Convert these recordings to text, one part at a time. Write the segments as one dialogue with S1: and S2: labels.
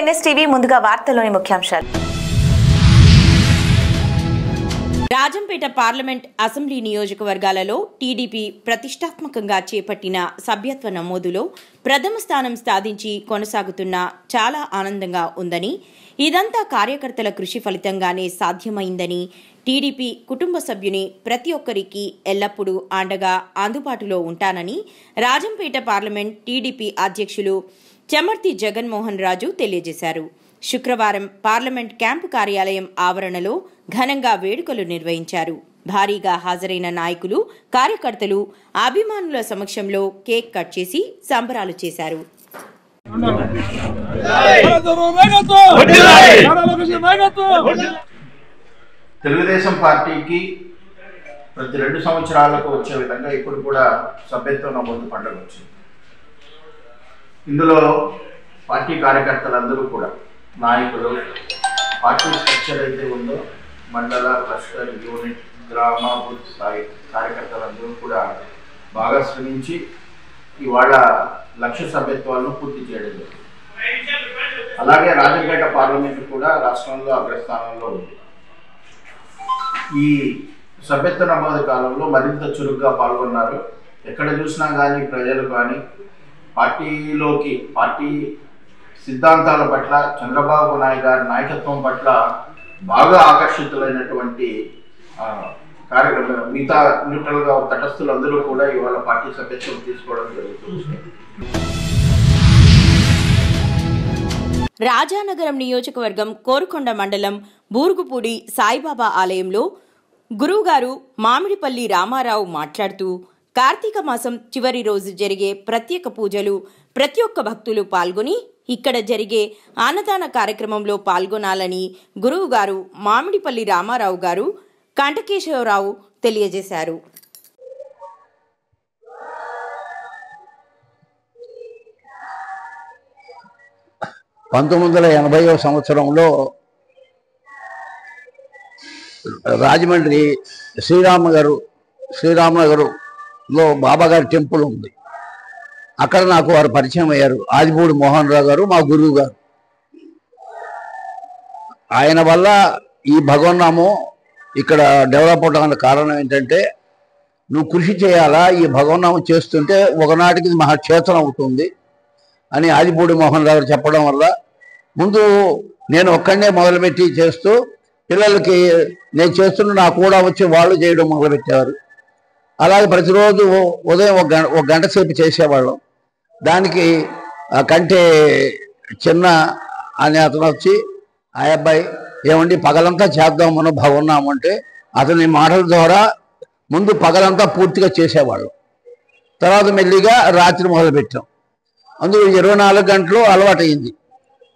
S1: NSTV ముందుగా వార్తల్లోని ముఖ్యాంశాలు.
S2: రాజంపేట పార్లమెంట్ అసెంబ్లీ నియోజకవర్గాలలో టీడీపీ ప్రతిష్టాత్మకంగా చేపట్టిన సభ్యత్వ నమోదులో ప్రథమ స్థానం సాధించి కొనసాగుతున్న చాలా ఆనందంగా ఉందని, ఇదంతా కార్యకర్తల కృషి ఫలితంగానే సాధ్యమైందని, టీడీపీ కుటుంబ సభ్యుని ప్రతి ఒక్కరికి ఎల్లప్పుడూ అండగా అందుబాటులో ఉంటానని రాజంపేట పార్లమెంట్ టీడీపీ అధ్యక్షులు చెమర్తి జగన్మోహన్ రాజు తెలియజేశారు. శుక్రవారం పార్లమెంట్ క్యాంపు కార్యాలయం ఆవరణలో ఘనంగా వేడుకలు నిర్వహించారు. భారీగా హాజరైన నాయకులు, కార్యకర్తలు, అభిమానుల సమక్షంలో కేక్ కట్ చేసి సంబరాలు చేశారు.
S3: తెలుగుదేశం పార్టీకి ప్రతి 2 సంవత్సరాలకు వచ్చే విధంగా ఇప్పుడు కూడా సభ్యత్వ నమోదు పండుగ వచ్చింది. ఇందులో పార్టీ కార్యకర్తలందరూ కూడా, నాయకులు, పార్టీ స్ట్రక్చర్ అయితే ఉందో మండల, క్లస్టర్, యూనిట్, గ్రామ, బూత్ స్థాయి కార్యకర్తలందరూ కూడా బాగా శ్రమించి ఇవాళ 1,00,000 సభ్యత్వాలను పూర్తి చేయడం జరిగింది. అలాగే రాజంపేట పార్లమెంట్ కూడా రాష్ట్రంలో అగ్రస్థానంలో ఉంది. ఈ సభ్యత్వ నమోదు కాలంలో మరింత చురుగ్గా పాల్గొన్నారు. ఎక్కడ చూసినా కానీ ప్రజలు కానీ పార్టీ సిద్ధాంతాల పట్ల, చంద్రబాబు నాయుడు గారి నాయకత్వం పట్ల బాగా ఆకర్షితులైనటువంటి కార్యకర్తలు, మిగతా న్యూట్రల్గా తటస్థులందరూ కూడా ఇవాళ పార్టీ సభ్యత్వం తీసుకోవడం జరుగుతుంది.
S2: రాజానగరం నియోజకవర్గం కోరుకొండ మండలం బూరుగుపూడి సాయిబాబా ఆలయంలో గురువుగారు మామిడిపల్లి రామారావు మాట్లాడుతూ, కార్తీక మాసం చివరి రోజు జరిగే ప్రత్యేక పూజలు ప్రతి ఒక్క భక్తులు పాల్గొని ఇక్కడ జరిగే అన్నదాన కార్యక్రమంలో పాల్గొనాలని గురువుగారు మామిడిపల్లి రామారావు గారు కంటకేశ్వరరావు తెలియజేశారు.
S4: సంవత్సరంలో రాజమండ్రి శ్రీరామనగర్లో బాబాగారి టెంపుల్ ఉంది. అక్కడ నాకు వారు పరిచయం అయ్యారు. ఆదిపూడి మోహన్ రావు గారు మా గురువు గారు. ఆయన వల్ల ఈ భగవన్నామం ఇక్కడ డెవలప్ అవడానికి కారణం ఏంటంటే, నువ్వు కృషి చేయాలా, ఈ భగవన్నామం చేస్తుంటే ఒకనాటికి ఇది మహాక్షేత్రం అవుతుంది అని ఆదిపూడి మోహన్ రావు చెప్పడం వల్ల ముందు నేను ఒక్కడనే మొదలుపెట్టి చేస్తూ పిల్లలకి నేను చేస్తున్న నాకు కూడా వచ్చి వాళ్ళు చేయడం మొదలుపెట్టేవారు. అలాగే ప్రతిరోజు ఉదయం ఒక గంట సేపు చేసేవాళ్ళం. దానికి కంటే చిన్న అనే అతను వచ్చి, ఆ అబ్బాయి ఏమండి పగలంతా చేద్దాం మనం భగవన్నామంటే, అతని మాటల ద్వారా ముందు పగలంతా పూర్తిగా చేసేవాళ్ళం. తర్వాత మెల్లిగా రాత్రి మొదలుపెట్టాం. అందులో 24 గంటలు అలవాటైంది.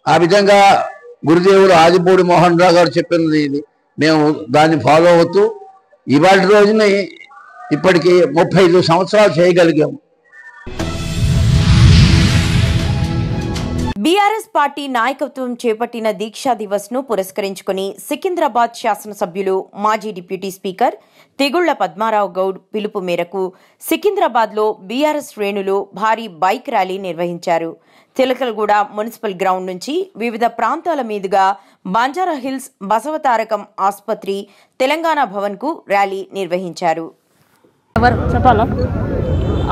S4: ఆ విధంగా గురుదేవుడు ఆదిపూడి మోహన్ రావు గారు చెప్పినది ఇది మేము దాన్ని ఫాలో అవుతూ ఇవాళ రోజుని ఇప్పటికి 35 సంవత్సరాలు చేయగలిగాము.
S2: బీఆర్ఎస్ పార్టీ నాయకత్వం చేపట్టిన దీక్షా దివస్ ను పురస్కరించుకుని సికింద్రాబాద్ శాసనసభ్యులు, మాజీ డిప్యూటీ స్పీకర్ తెగుళ్ల పద్మారావు గౌడ్ పిలుపు మేరకు సికింద్రాబాద్ లో బీఆర్ఎస్ శ్రేణులు భారీ బైక్ ర్యాలీ నిర్వహించారు. తిలకలగూడ మున్సిపల్ గ్రౌండ్ నుంచి వివిధ ప్రాంతాల మీదుగా బంజారాహిల్స్, బసవతారకం ఆసుపత్రి, తెలంగాణ భవన్ కు ర్యాలీ నిర్వహించారు.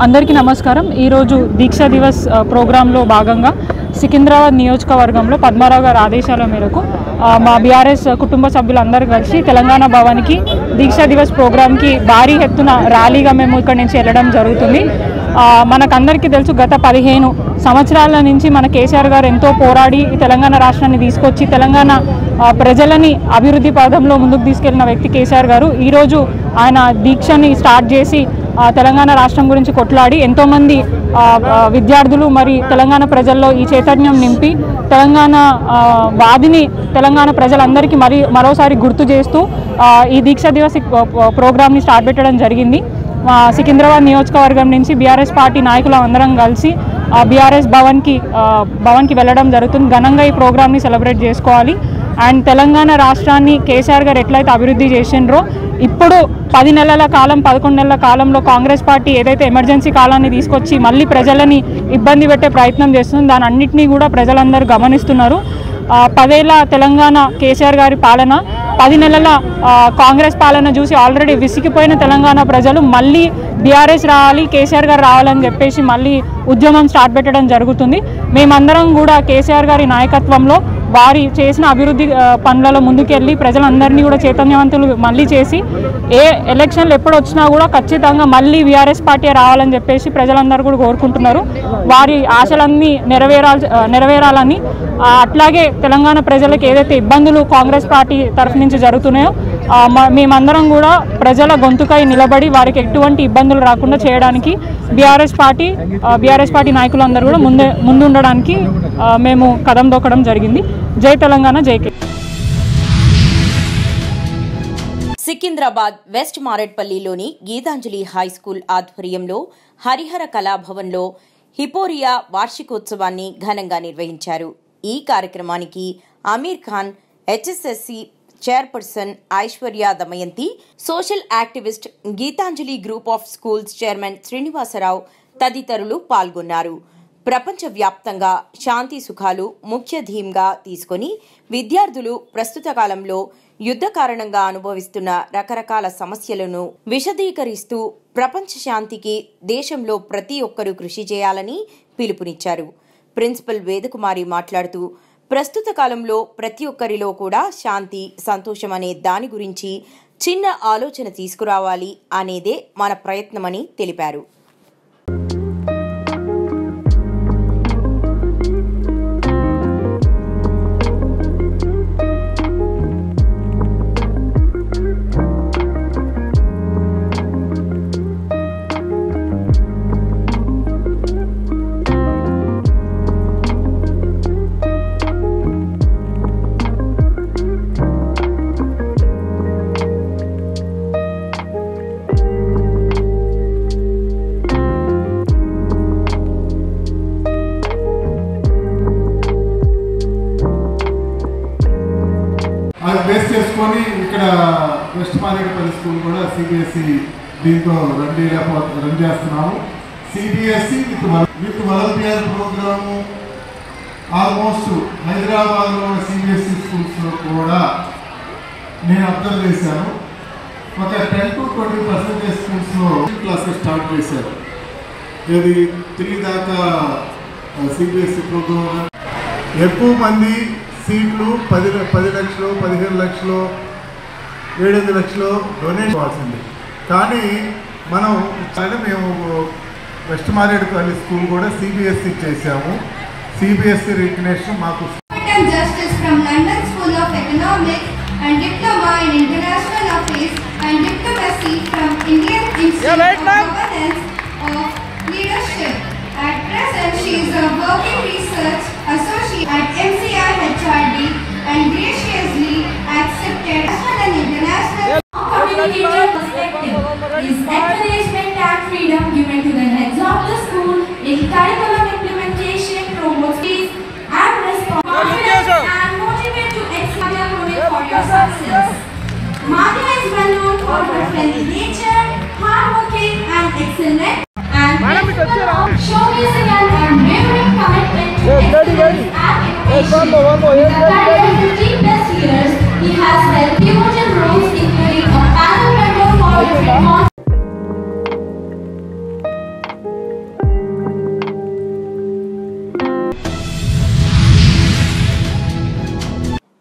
S5: అందరికీ నమస్కారం. ఈరోజు దీక్షా దివస్ ప్రోగ్రాంలో భాగంగా సికింద్రాబాద్ నియోజకవర్గంలో పద్మారావు గారి ఆదేశాల మేరకు మా బీఆర్ఎస్ కుటుంబ సభ్యులందరూ కలిసి తెలంగాణ భవన్కి దీక్షా దివస్ ప్రోగ్రాంకి భారీ ఎత్తున ర్యాలీగా మేము ఇక్కడి నుంచి వెళ్ళడం జరుగుతుంది. మనకందరికీ తెలుసు, గత 15 సంవత్సరాల నుంచి మన కేసీఆర్ గారు ఎంతో పోరాడి తెలంగాణ రాష్ట్రాన్ని తీసుకొచ్చి తెలంగాణ ప్రజలని అభివృద్ధి పథంలో ముందుకు తీసుకెళ్లిన వ్యక్తి కేసీఆర్ గారు. ఈరోజు ఆయన దీక్షని స్టార్ట్ చేసి తెలంగాణ రాష్ట్రం గురించి కొట్లాడి ఎంతోమంది విద్యార్థులు మరి తెలంగాణ ప్రజల్లో ఈ చైతన్యం నింపి తెలంగాణ వాదిని తెలంగాణ ప్రజలందరికీ మరోసారి గుర్తు చేస్తూ ఈ దీక్షా దివస్ ప్రోగ్రామ్ని స్టార్ట్ పెట్టడం జరిగింది. సికింద్రాబాద్ నియోజకవర్గం నుంచి బీఆర్ఎస్ పార్టీ నాయకులు అందరం కలిసి బీఆర్ఎస్ భవన్కి వెళ్ళడం జరుగుతుంది. ఘనంగా ఈ ప్రోగ్రామ్ని సెలబ్రేట్ చేసుకోవాలి. అండ్ తెలంగాణ రాష్ట్రాన్ని కేసీఆర్ గారు ఎట్లయితే అభివృద్ధి చేసిండ్రో ఇప్పుడు 10 నెలల కాలం 11 నెలల కాలంలో కాంగ్రెస్ పార్టీ ఏదైతే ఎమర్జెన్సీ కాలాన్ని తీసుకొచ్చి మళ్ళీ ప్రజలని ఇబ్బంది పెట్టే ప్రయత్నం చేస్తుంది, దాని అన్నింటినీ కూడా ప్రజలందరూ గమనిస్తున్నారు. 10 ఏళ్ల తెలంగాణ కేసీఆర్ గారి పాలన, 10 నెలల కాంగ్రెస్ పాలన చూసి ఆల్రెడీ విసిగిపోయిన తెలంగాణ ప్రజలు మళ్ళీ బీఆర్ఎస్ రావాలి, కేసీఆర్ గారు రావాలని చెప్పేసి మళ్ళీ ఉద్యమం స్టార్ట్ పెట్టడం జరుగుతుంది. మేమందరం కూడా కేసీఆర్ గారి నాయకత్వంలో వారి చేసిన అభివృద్ధి పనులలో ముందుకెళ్ళి ప్రజలందరినీ కూడా చైతన్యవంతులు మళ్ళీ చేసి ఏ ఎలక్షన్లు ఎప్పుడు వచ్చినా కూడా ఖచ్చితంగా మళ్ళీ బీఆర్ఎస్ పార్టీ రావాలని చెప్పేసి ప్రజలందరూ కూడా కోరుకుంటున్నారు. వారి ఆశలన్నీ నెరవేరాలని, అట్లాగే తెలంగాణ ప్రజలకు ఏదైతే ఇబ్బందులు కాంగ్రెస్ పార్టీ తరఫు నుంచి జరుగుతున్నాయో మేమందరం కూడా ప్రజల గొంతుకై నిలబడి వారికి ఎటువంటి ఇబ్బందులు రాకుండా చేయడానికి బీఆర్ఎస్ పార్టీ నాయకులందరూ కూడా ముందుండడానికి మేము కదం దొక్కడం జరిగింది. జై తెలంగాణ, జై కే.
S2: సికింద్రాబాద్ వెస్ట్ మారేడ్పల్లిలోని గీతాంజలి హై స్కూల్ ఆధ్వర్యంలో హరిహర కళాభవన్లో హిపోరియా వార్షికోత్సవాన్ని ఘనంగా నిర్వహించారు. ఈ కార్యక్రమానికి Aamir Khan, HSSC chairperson Aishwarya Damayanti, social activist Geetanjali group of schools chairman Srinivasarao తదితరులు పాల్గొన్నారు. ప్రపంచవ్యాప్తంగా శాంతి సుఖాలు ముఖ్య థీమ్గా తీసుకుని విద్యార్థులు ప్రస్తుత కాలంలో యుద్ధ కారణంగా అనుభవిస్తున్న రకరకాల సమస్యలను విశదీకరిస్తూ ప్రపంచ శాంతికి దేశంలో ప్రతి ఒక్కరూ కృషి చేయాలని పిలుపునిచ్చారు. ప్రిన్సిపల్ వేదకుమారి మాట్లాడుతూ ప్రస్తుత కాలంలో ప్రతి ఒక్కరిలో కూడా శాంతి, సంతోషం అనే దాని గురించి చిన్న ఆలోచన తీసుకురావాలి అనేదే మన ప్రయత్నమని తెలిపారు.
S6: అది బేస్ చేసుకొని ఇక్కడ వెస్ట్ మారేడుపల్లి స్కూల్ కూడా సిబిఎస్ఈ దీంతో రన్ చేస్తున్నాము. సిబిఎస్ఈ విత్ వలపియర్ ప్రోగ్రాము ఆల్మోస్ట్ హైదరాబాద్లో సిబిఎస్ఈ స్కూల్స్లో కూడా నేను అబ్జర్వ్ చేశాను. ఒక 10 to 20% స్కూల్స్లో క్లాసెస్ స్టార్ట్ చేశారు. ఇది 3 దాకా సిబిఎస్ఈ ప్రోగ్రామ్. ఎక్కువ మంది సీట్లు 10 లక్షలు, 15 లక్షలు, 7 లక్షలు డొనేట్ కావాల్సింది. కానీ మేము వెస్ట్ మారేడుపల్లి స్కూల్ కూడా సిబిఎస్ఈ చేశాము. సిబిఎస్ఈ రికగ్నిషన్ మాకు
S7: Justice from London School of Economics and Diploma in International Affairs and Diplomacy from Indian Institute of Governance of Leadership. At present, she is a working research associate at MCI HRD and graciously accepted national and international.
S8: Communicator perspective is encouragement and freedom given to the heads of the school in curriculum implementation, promotes peace and responsibility and motivate to excel for your success. Madhya is well known for her friendly nature, hardworking and excellent, and showcasing an unwavering commitment to excellence and innovation. In a career of 15+ years, he has held pivotal roles including a panel member for different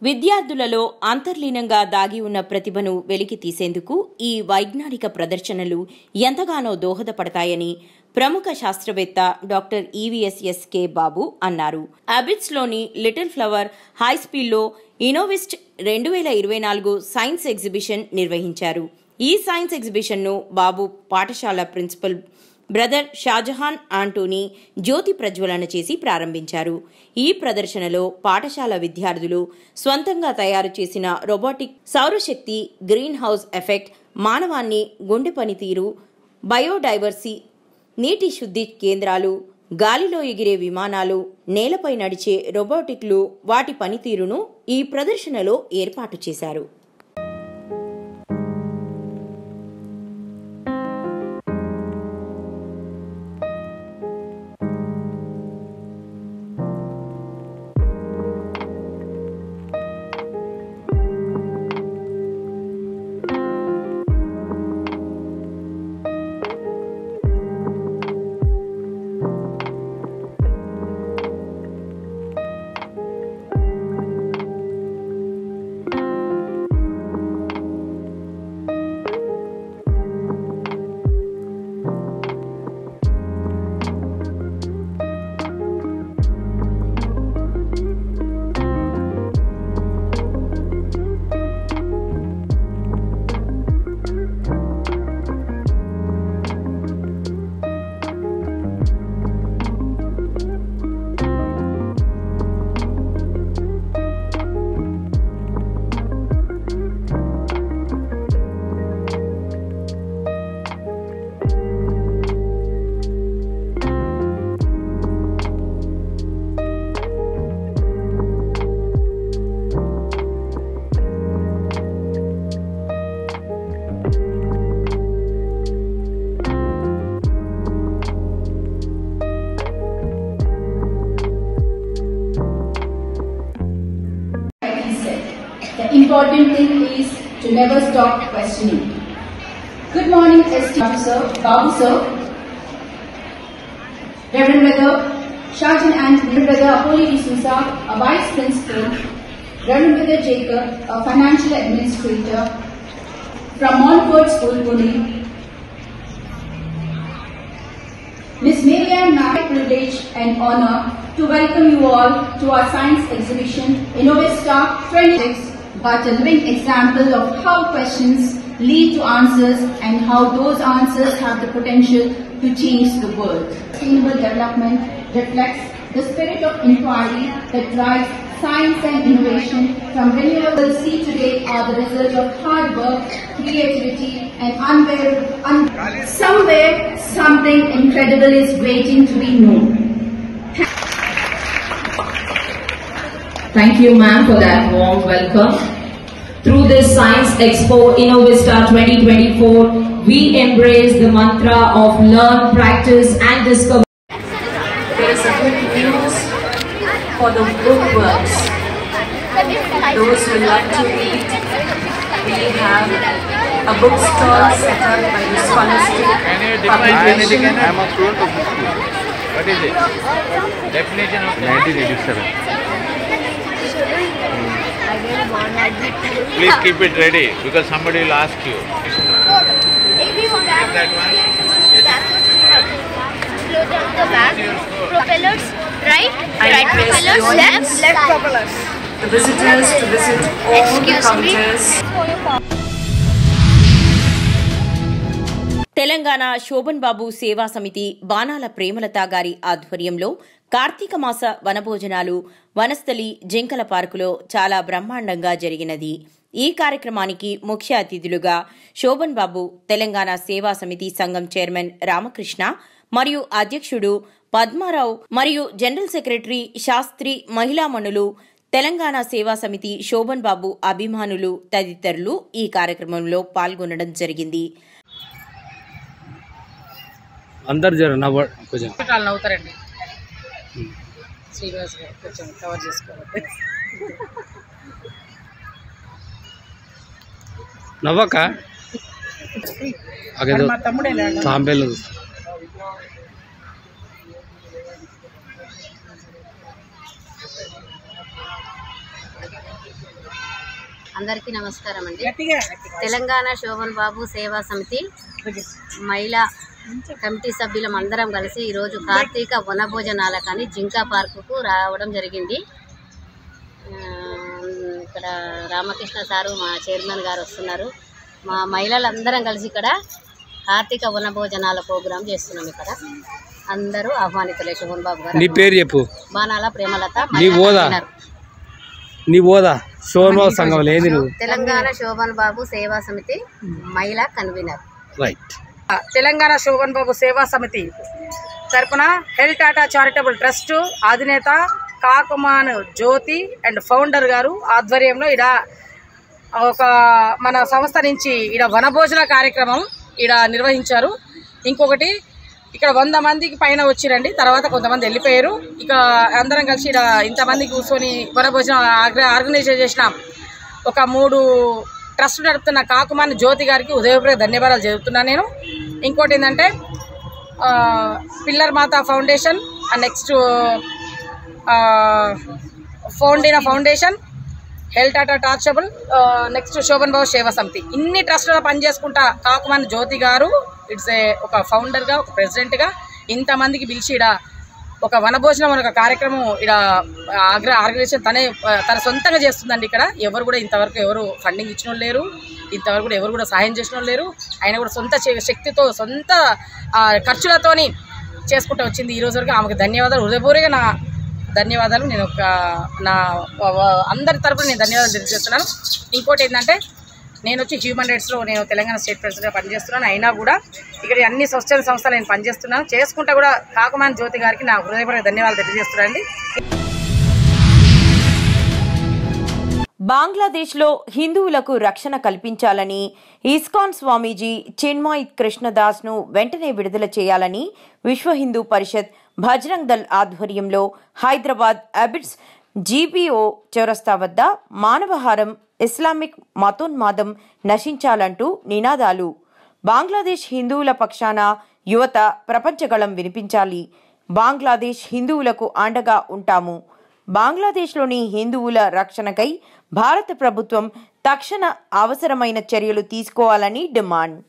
S2: విద్యార్థులలో అంతర్లీనంగా దాగి ఉన్న ప్రతిభను వెలికి తీసేందుకు ఈ వైజ్ఞానిక ప్రదర్శనలు ఎంతగానో దోహదపడతాయని ప్రముఖ శాస్త్రవేత్త డాక్టర్ ఈవీఎస్ఎస్కే బాబు అన్నారు. అబిడ్స్లోని లిటిల్ ఫ్లవర్ హైస్పీల్లో ఇన్నోవిస్ట్ 2024 సైన్స్ ఎగ్జిబిషన్ నిర్వహించారు. ఈ సైన్స్ ఎగ్జిబిషన్ను బాబు పాఠశాల ప్రిన్సిపల్ బ్రదర్ షాజహాన్ ఆంటోనీ జ్యోతి ప్రజ్వలన చేసి ప్రారంభించారు. ఈ ప్రదర్శనలో పాఠశాల విద్యార్థులు స్వంతంగా తయారు చేసిన రోబోటిక్ సౌరశక్తి, గ్రీన్ హౌస్ ఎఫెక్ట్, మానవాన్ని, గుండె పనితీరు, బయోడైవర్సిటీ, నీటి శుద్ధి కేంద్రాలు, గాలిలో ఎగిరే విమానాలు, నేలపై నడిచే రోబోటిక్లు వాటి పనితీరును ఈ ప్రదర్శనలో ఏర్పాటు చేశారు.
S8: important thing is to never stop questioning. Good morning, ST Officer, Babu Sir, Reverend Brother Shajan and Reverend Brother Apolli D'Souza, a Vice Principal, Reverend Brother Jacob, a Financial Administrator from Montfort School, Pune. Miss Miriam, my privilege and honor to welcome you all to our science exhibition, Innovista 26, but a living example of how questions lead to answers and how those answers have the potential to change the world. Sustainable development reflects the spirit of inquiry that drives science and innovation from renewable sea today are the result of hard work, creativity and somewhere something incredible is waiting to be known.
S9: Thank you, ma'am, for that warm welcome. Through this Science Expo Innovista 2024, we embrace the mantra of learn, practice and discover. There is a good news for the bookworms. Those who love to read, we have a bookstall set up by the Scholastic Publication.
S10: I am a student of this school. What is it? Definition of 1987. Please keep it ready because somebody will ask you. Get that one?
S11: The back, propellers, right propellers, left propellers.
S9: The visitors to visit all the counters.
S2: Telangana Shobhan Babu Seva సమితి బాణాల ప్రేమలత గారి ఆధ్వర్యంలో కార్తీక మాస వనభోజనాలు వనస్థలి జింకల పార్కులో చాలా బ్రహ్మాండంగా జరిగినది. ఈ కార్యక్రమానికి ముఖ్య అతిథులుగా శోభన్ బాబు తెలంగాణ సేవా సమితి సంఘం చైర్మన్ రామకృష్ణ మరియు అధ్యక్షుడు పద్మారావు మరియు జనరల్ సెక్రటరీ శాస్త్రి మహిళామణులు తెలంగాణ సేవా సమితి శోభన్ బాబు అభిమానులు తదితరులు ఈ కార్యక్రమంలో పాల్గొనడం జరిగింది.
S12: అందరు కొంచెం
S13: నవ్వుతారండి. శ్రీనివాస్ గారు కొంచెం కవర్ చేసుకోవాలి.
S12: నవ్వక
S13: మా తమ్ముడే
S12: తాంబేలు
S14: అందరికీ నమస్కారం అండి. తెలంగాణ శోభన్ బాబు సేవా సమితి మహిళా కమిటీ సభ్యులం అందరం కలిసి ఈరోజు కార్తీక వనభోజనాలకని జింకా పార్కుకు రావడం జరిగింది. ఇక్కడ రామకృష్ణ సారు మా చైర్మన్ గారు వస్తున్నారు. మా మహిళలందరం కలిసి ఇక్కడ కార్తీక వనభోజనాల ప్రోగ్రాం చేస్తున్నాం. ఇక్కడ అందరూ ఆహ్వానితులే. శోభన్ బాబు గారు.
S12: నీ పేరు చెప్పు.
S14: బాణాల ప్రేమలత.
S12: నీ ఓదా శోభన్ బాబు సంఘం లేదు.
S14: తెలంగాణ శోభన్ బాబు సేవా సమితి మహిళా కన్వీనర్.
S12: రైట్.
S13: తెలంగాణ శోభన్ బాబు సేవా సమితి తరపున హెల్ టాటా చారిటబుల్ ట్రస్ట్ అధినేత కాకుమాన్ జ్యోతి అండ్ ఫౌండర్ గారు ఆధ్వర్యంలో ఇక్కడ ఒక మన సంస్థ నుంచి ఇక్కడ వనభోజన కార్యక్రమం ఇక్కడ నిర్వహించారు. ఇంకొకటి ఇక్కడ 100 మందికి పైన వచ్చిరండి. తర్వాత కొంతమంది వెళ్ళిపోయారు. ఇక అందరం కలిసి ఇక్కడ ఇంతమంది కూర్చొని వనభోజనం ఆర్గనైజ్ చేసిన ఒక 3 ట్రస్ట్ నడుపుతున్న కాకుమాన్ జ్యోతి గారికి ఉదయపూర్వక ధన్యవాదాలు చెబుతున్నాను నేను. ఇంకోటి ఏంటంటే pillar Mata foundation and next ఫౌండినా ఫౌండేషన్, హెల్ టాటా టార్చబుల్, నెక్స్ట్ శోభన్ బాబు సేవా సమితి ఇన్ని ట్రస్టులో పనిచేసుకుంటా కాకుమాన్ జ్యోతి గారు ఒక ఫౌండర్గా ఒక ప్రెసిడెంట్గా ఇంతమందికి పిలిచి ఇక్కడ ఒక వనభోజనం అనే ఒక కార్యక్రమం ఇక్కడ ఆర్గనైజేషన్ తన సొంతంగా చేస్తుందండి. ఇక్కడ ఎవరు కూడా ఇంతవరకు ఎవరు ఫండింగ్ ఇచ్చిన వాళ్ళు లేరు. ఇంతవరకు కూడా ఎవరు కూడా సహాయం చేసిన వాళ్ళు లేరు. ఆయన కూడా సొంత శక్తితో సొంత ఖర్చులతోని చేసుకుంటూ వచ్చింది ఈ రోజు వరకు. ఆమెకు ధన్యవాదాలు, హృదయపూర్వకంగా నా ధన్యవాదాలు. నేను నా అందరి తరపున నేను ధన్యవాదాలు తెలియజేస్తున్నాను. ఇంకోటి ఏంటంటే నేను వచ్చి హ్యూమన్ రైట్స్లో నేను తెలంగాణ స్టేట్ ప్రెసిడెంట్గా పనిచేస్తున్నాను. అయినా కూడా ఇక్కడ అన్ని స్వచ్ఛంద సంస్థలు నేను పనిచేస్తున్నాను. చేసుకుంటా కూడా కాకుమాన్ జ్యోతి గారికి నా హృదయపూర్వక ధన్యవాదాలు తెలియజేస్తున్నానండి.
S2: బంగ్లాదేశ్లో హిందువులకు రక్షణ కల్పించాలని ఇస్కాన్ స్వామీజీ చిన్మయ్ కృష్ణదాస్ను వెంటనే విడుదల చేయాలని విశ్వ హిందూ పరిషత్ బజరంగ్ దళ్ ఆధ్వర్యంలో హైదరాబాద్ అబిడ్స్ జీబీఓ చౌరస్తా వద్ద మానవహారం, ఇస్లామిక్ మతోన్మాదం నశించాలంటూ నినాదాలు. బంగ్లాదేశ్ హిందువుల పక్షాన యువత ప్రపంచగళం వినిపించాలి. బంగ్లాదేశ్ హిందువులకు అండగా ఉంటాము. బంగ్లాదేశ్లోని హిందువుల రక్షణకై భారత ప్రభుత్వం తక్షణ అవసరమైన చర్యలు తీసుకోవాలని డిమాండ్.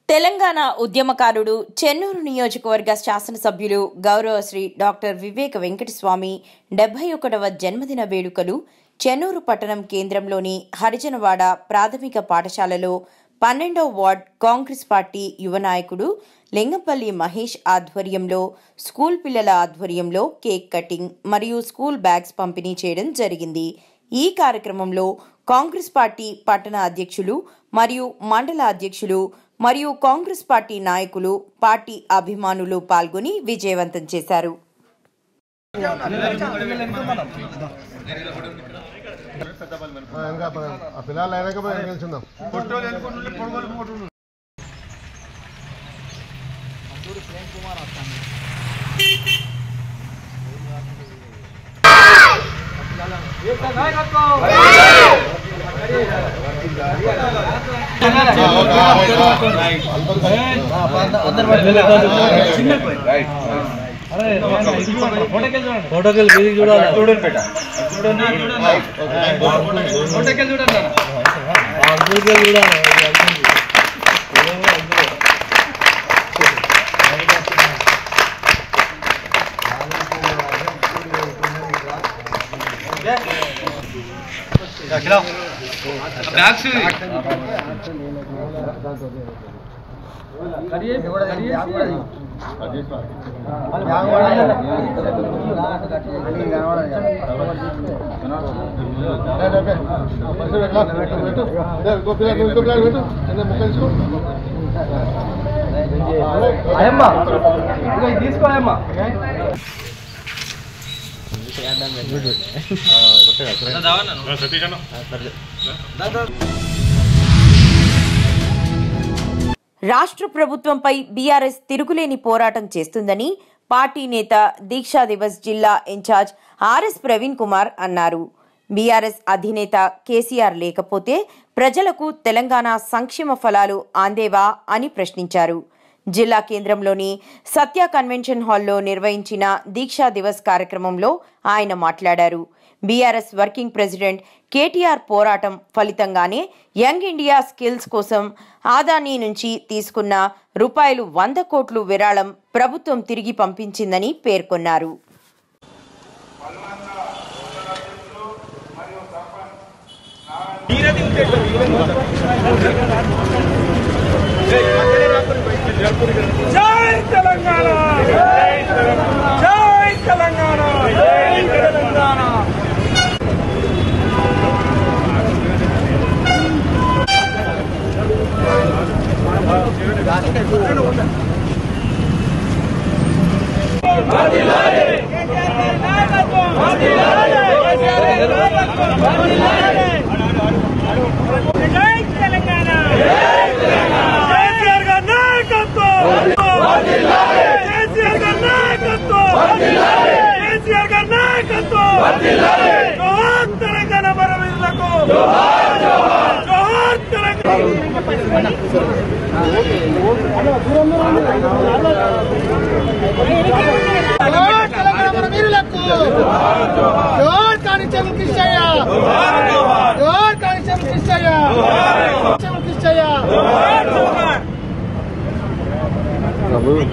S2: తెలంగాణ ఉద్యమకారుడు, చెన్నూరు నియోజకవర్గ శాసనసభ్యులు గౌరవశ్రీ డాక్టర్ వివేక వెంకటస్వామి 71వ జన్మదిన వేడుకలు చెన్నూరు పట్టణం కేంద్రంలోని హరిజనవాడ ప్రాథమిక పాఠశాలలో 12వ వార్డ్ కాంగ్రెస్ పార్టీ యువ నాయకుడు లింగంపల్లి మహేష్ ఆధ్వర్యంలో స్కూల్ పిల్లల ఆధ్వర్యంలో కేక్ కటింగ్ మరియు స్కూల్ బ్యాగ్స్ పంపిణీ చేయడం జరిగింది. ఈ కార్యక్రమంలో కాంగ్రెస్ పార్టీ పట్టణ అధ్యక్షులు మరియు మండల అధ్యక్షులు మరియు కాంగ్రెస్ పార్టీ నాయకులు, పార్టీ అభిమానులు పాల్గొని విజయవంతం చేశారు. రాష్ట్ర ప్రభుత్వంపై బీఆర్ఎస్ తిరుగులేని పోరాటం చేస్తుందని పార్టీ నేత దీక్షా దివస్ జిల్లా ఇన్ఛార్జ్ ఆర్ఎస్ ప్రవీణ్ కుమార్ అన్నారు. బీఆర్ఎస్ అధినేత కేసీఆర్ లేకపోతే ప్రజలకు తెలంగాణ సంక్షేమ ఫలాలు అందేవా అని ప్రశ్నించారు. జిల్లా కేంద్రంలోని సత్య కన్వెన్షన్ హాల్లో నిర్వహించిన దీక్షా దివస్ కార్యక్రమంలో ఆయన మాట్లాడారు. బీఆర్ఎస్ వర్కింగ్ ప్రెసిడెంట్ కేటీఆర్ పోరాటం ఫలితంగానే యంగ్ ఇండియా స్కిల్స్ కోసం ఆదానీ నుంచి తీసుకున్న ₹100 కోట్లు విరాళం ప్రభుత్వం తిరిగి పంపించిందని పేర్కొన్నారు.
S15: జై తెలంగాణ, జై తెలంగాణ, జై తెలంగాణ, జై తెలంగాణ. తెలంగాణ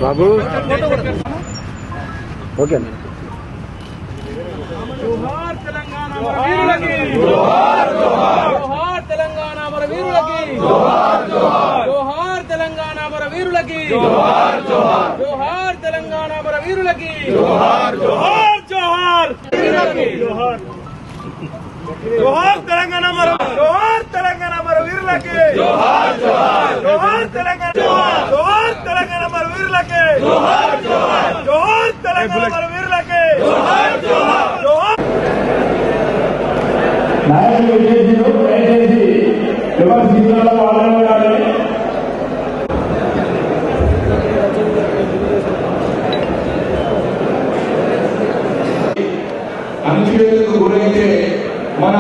S12: బాబు ఓకే
S15: జోహార్ తెలంగాణ మన వీరులకి జోహార్ జోహార్ జోహార్ తెలంగాణ మన వీరులకి జోహార్ జోహార్ జోహార్ తెలంగాణ మన వీరులకి జోహార్ జోహార్ జోహార్ తెలంగాణ మన వీరులకి జోహార్ జోహార్ జోహార్ వీరులకి జోహార్ జోహార్ తెలంగాణ మన జోహార్ తెలంగాణ మన వీరులకి జోహార్ జోహార్ జోహార్ తెలంగాణ జోహార్ తెలంగాణ మన వీరులకి జోహార్ జోహార్ జోహార్ తెలంగాణ మన వీరులకి జోహార్ జోహార్ జోహార్
S16: నాయకులు విజేతలు దయచేసి ఎవరి సీట్లలో పాల్గొనాలి. అణచివేతకు గురైతే మన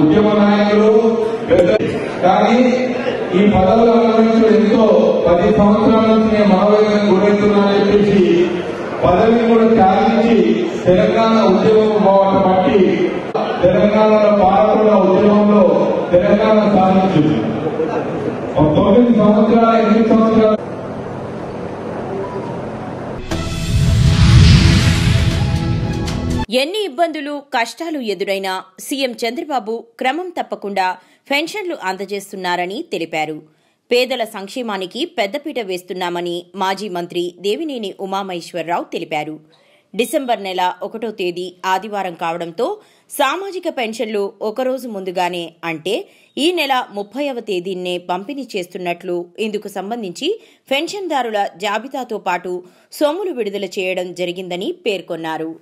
S16: ఉద్యమ నాయకులు పెద్ద కానీ ఈ పదవులు అనుభవించడం ఎంతో 10 సంవత్సరాల నుంచి నేను మనోవేదనకు గురవుతున్నానని చెప్పేసి పదవిని కూడా త్యాగించి తెలంగాణ ఉద్యమం పోవటం బట్టి తెలంగాణలో పాల్గొన్న ఉద్యమంలో తెలంగాణ సాధించింది. 9 సంవత్సరాలు 8 సంవత్సరాలు
S2: ఎన్ని ఇబ్బందులు కష్టాలు ఎదురైనా సీఎం చంద్రబాబు క్రమం తప్పకుండా పెన్షన్లు అందజేస్తున్నారని తెలిపారు. పేదల సంక్షేమానికి పెద్దపీట వేస్తున్నామని మాజీ మంత్రి దేవినేని ఉమామహేశ్వరరావు తెలిపారు. డిసెంబర్ నెల 1వ తేదీ ఆదివారం కావడంతో సామాజిక పెన్షన్లు ఒకరోజు ముందుగానే అంటే ఈ నెల 30వ తేదీనే పంపిణీ చేస్తున్నట్లు ఇందుకు సంబంధించి పెన్షన్దారుల జాబితాతో పాటు సొమ్ములు విడుదల చేయడం జరిగిందని పేర్కొన్నారు.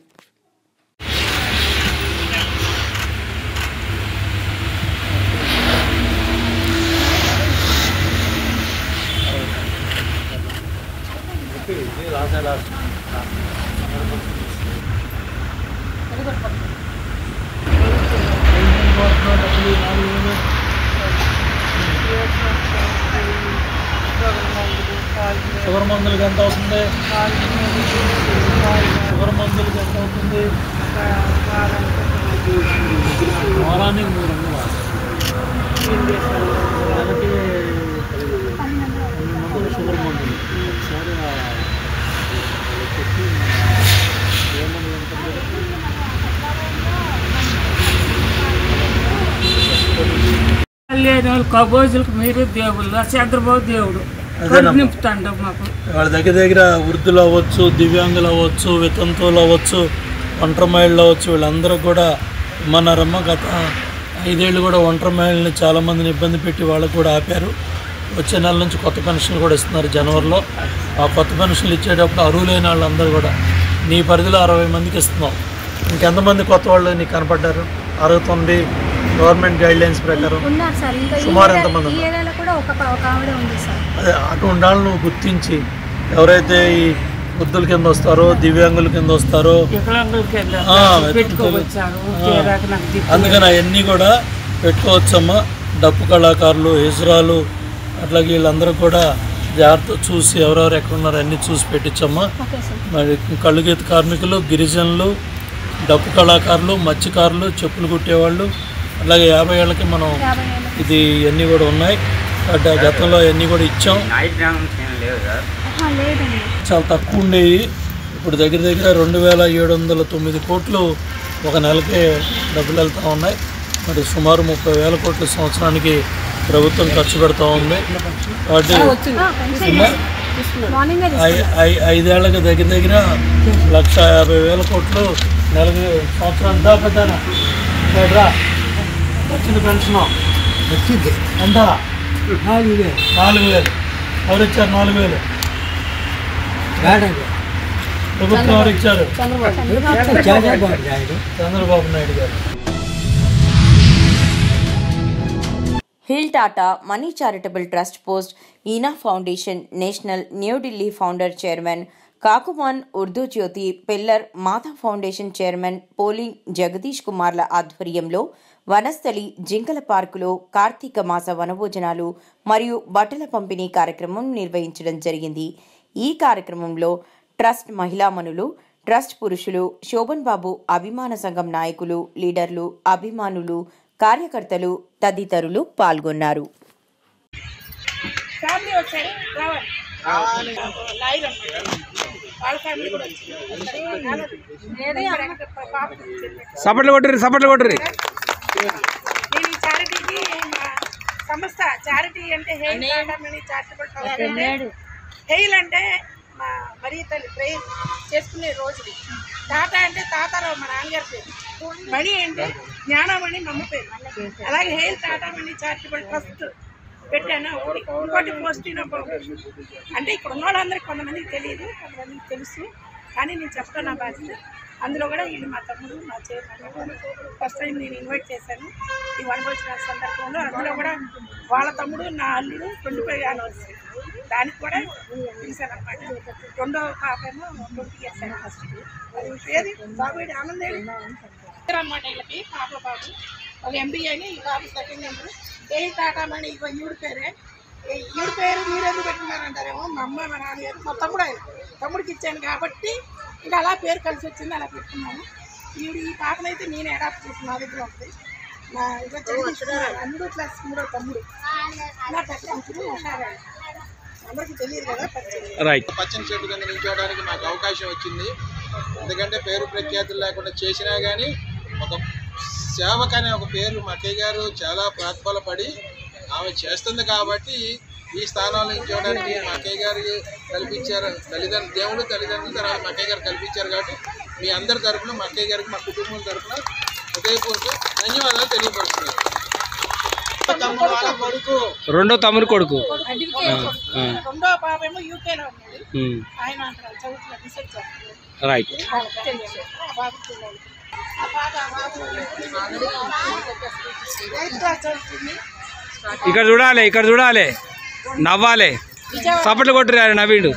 S17: షుగర్ మందులకి ఎంత అవుతుంది? షుగర్ మందులకి ఎంత అవుతుంది? వారానికి 300 మందులు షుగర్ మందులు ఒకసారి
S18: లేని వాళ్ళు కబోజులకు మీరు దేవుళ్ళు, చంద్రబాబు దేవుడు నింపుతాండ మాకు.
S17: వాళ్ళ దగ్గర వృద్ధులు అవ్వచ్చు, దివ్యాంగులు అవ్వచ్చు, వితంతువులు అవ్వచ్చు, ఒంటరి మహిళలు అవ్వచ్చు, వీళ్ళందరూ కూడా ఇమ్మన్నారమ్మ. గత 5 ఏళ్ళు కూడా ఒంటరి మహిళల్ని చాలామందిని ఇబ్బంది పెట్టి వాళ్ళకు కూడా ఆపారు. వచ్చే నెల నుంచి కొత్త పెన్షన్లు కూడా ఇస్తున్నారు జనవరిలో. ఆ కొత్త పెన్షన్లు ఇచ్చేటప్పుడు అర్హులైన వాళ్ళందరూ కూడా నీ పరిధిలో 60 మందికి ఇస్తున్నాం. ఇంకెంతమంది కొత్త వాళ్ళు నీకు కనపడ్డారు? అర్హత గవర్నమెంట్ గైడ్ లైన్స్ ప్రకారం సుమారు ఎంతమంది? అదే అటువంటి వాళ్ళు నువ్వు గుర్తించి ఎవరైతే ఈ వృద్ధుల కింద వస్తారో, దివ్యాంగుల కింద వస్తారో, అందుకని అవన్నీ కూడా పెట్టుకోవచ్చమ్మా. డప్పు కళాకారులు, హెజరాలు, అట్లాగే వీళ్ళందరూ కూడా జాగ్రత్త చూసి ఎవరెవరు ఎక్కడున్నారో అన్నీ చూసి పెట్టించమ్మా. మరి కళ్ళుగీత కార్మికులు, గిరిజనులు, డప్పు కళాకారులు, మత్స్యకారులు, చెప్పులు కుట్టేవాళ్ళు, అలాగే 50 ఏళ్ళకి మనం ఇది ఇవన్నీ కూడా ఉన్నాయి. గతంలో ఇవన్నీ కూడా ఇచ్చాం. చాలా తక్కువ ఉండేవి. ఇప్పుడు దగ్గర 2709 కోట్లు ఒక నెలకే డబ్బులు వెళ్తూ ఉన్నాయి. మరి సుమారు 30,000 కోట్ల సంవత్సరానికి ప్రభుత్వం ఖర్చు పెడతా ఉంది. కాబట్టి 5 ఏళ్ళకి దగ్గర 1,50,000 కోట్లు నెలకి సంవత్సరానికి దాపెద్దానా వచ్చింది. పెన్షన్ వచ్చింది ఎంత? 4,000. ఎవరు ఇచ్చారు 4,000? ప్రభుత్వం ఎవరు ఇచ్చారు? Chandrababu Naidu garu.
S2: Hill Tata money charitable trust post, ఈనా foundation national New Delhi founder chairman కాకుమాన్ Urdu Jyoti, pillar Mata foundation chairman పోలింగ్ జగదీష్ కుమార్ల ఆధ్వర్యంలో వనస్థలి జింకల పార్కులో కార్తీక మాస వనభోజనాలు మరియు బట్టల పంపిణీ కార్యక్రమం నిర్వహించడం జరిగింది. ఈ కార్యక్రమంలో ట్రస్ట్ మహిళామణులు, ట్రస్ట్ పురుషులు, శోభన్ బాబు అభిమాన సంఘం నాయకులు, లీడర్లు, అభిమానులు, కార్యకర్తలు తదితరులు పాల్గొన్నారు.
S12: సపట్లు కొట్టరు
S19: నేను ఈ చారిటీకి సంస్థ చారిటీ అంటే హెయిల్ టాటామణి చారిటబుల్ ట్రస్ట్. హెయిల్ అంటే మా మరీ తల్లి ప్రేయర్ చేసుకునే రోజుది. టాటా అంటే తాతారావు మా నాన్నగారి పేరు. మణి అంటే జ్ఞానమణి మా అమ్మ పేరు. అలాగే హెయిల్ టాటామణి చారిటబుల్ ట్రస్ట్ పెట్టాను. ఇంకోటి పోస్టింగ్ అంటే ఇక్కడ ఉన్న వాళ్ళందరికీ కొంతమందికి తెలియదు, కొంతమందికి తెలుసు, కానీ నేను చెప్తాను నా బాధ్యత. అందులో కూడా వీళ్ళు మా తమ్ముడు, మా చైర్మన్ ఫస్ట్ టైం నేను ఇన్వైట్ చేశాను ఈ వనభోజనాల సందర్భంలో. అందులో కూడా వాళ్ళ తమ్ముడు, నా అల్లుడు 25 యానివర్సరీ, దానికి కూడా పిలిచాను అనమాట. రెండో పాపేమో 20 years యానివర్సరీ. అది ఏది బాబు ఆనందేవి అనమాట. వీళ్ళకి పాప బాబు ఒక MBA, ఈ బాబు సెకండ్ నెంబర్. ఏ టాటామణి ఇగో ఈవిడ పేరే. ఈవిడ పేరు మీరు ఎందుకు పెట్టుకున్నారంటారేమో. మా అమ్మ, మా నాన్నగారు, మా తమ్ముడు, ఆయన తమ్ముడికి ఇచ్చాను కాబట్టి ఇంకా అలా పేరు కలిసి వచ్చింది, అలా పెట్టుకున్నాను. ఈ పాపనైతే నేను అడాప్ట్ చేసి నా దగ్గర ఉంటుంది. నా ఇక అన్నుడు ప్లస్ 3వ తమ్ముడు నా పెద్ద అందరికీ తెలియదు కదా.
S20: పచ్చని చెట్టు కింద నిల్చోవడానికి నాకు అవకాశం వచ్చింది. ఎందుకంటే పేరు ప్రఖ్యాతులు లేకుండా చేసినా కానీ ఒక సేవక్ అనే ఒక పేరు మా అక్కయ్య గారు చాలా ప్రాతిఫలపడి ఆమె చేస్తుంది కాబట్టి ఈ స్థానాలు నిల్చోవడానికి మా అక్కయ్య గారు కల్పించారు. దేవుడు తల్లిదండ్రులు తర్వాత మా అక్కయ్య గారు కల్పించారు కాబట్టి మీ అందరి తరఫున మా అక్కయ్య గారికి, మా కుటుంబం తరఫున హృదయపూర్వక ధన్యవాదాలు తెలియపరుస్తున్నాను.
S12: రెండో తమ్ముడు కొడుకు,
S19: రెండో పాపేమో యూకేలో ఉన్నాడు. ఆయన చదువుతున్న రీసెర్చ్
S12: రైట్. ఇక్కడ చూడాలి నవ్వాలి. సపట్లు కొట్టరు నవీడు.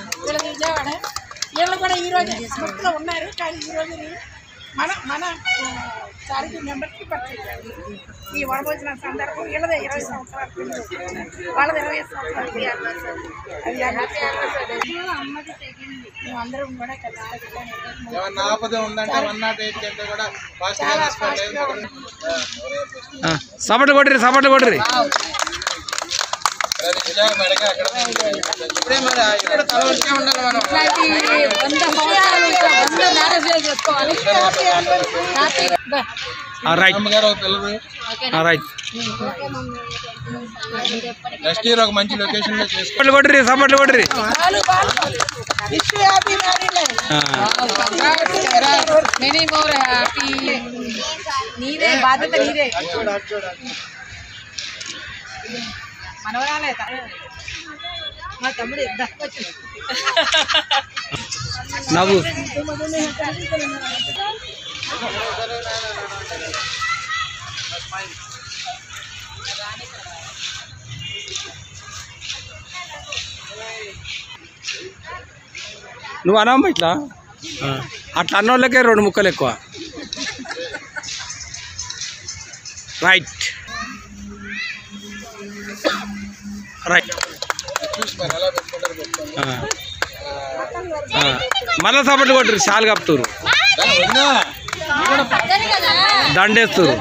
S19: వీళ్ళు కూడా ఈరోజు స్మృతిలో ఉన్నారు, కానీ ఈరోజు మన చారిటీ మెంబర్కి పరిచయం ఈ వనభోజన సందర్భం. వీళ్ళదే 20 సంవత్సరాలు, వాళ్ళది 25 సంవత్సరాలు. మేమందరం కూడా
S20: ఏమన్నా ఆపద ఉందంటే 108 కంటే కూడా
S12: సపట్లు కొట్టరు.
S20: ఇప్పుడే మరి ఇక్కడ తలవరికే ఉండాలి మనం. నెక్స్ట్ ఇయర్ ఒక మంచి లొకేషన్ లో చేసుకోవాలి.
S12: సపట్లు కొట్టరు.
S19: నీదే బాధ్యత, నీదే. మనవరాలే మా తమ్ముడు
S12: నవ్వు. నువ్వు అనమ్మా ఇట్లా, అట్లా అన్నోళ్ళకే 2 ముక్కలు ఎక్కువ. రైట్. మళ్ళా సపట్లు కొట్టరు, షాల్ కప్పుతారు, దండేస్తారు.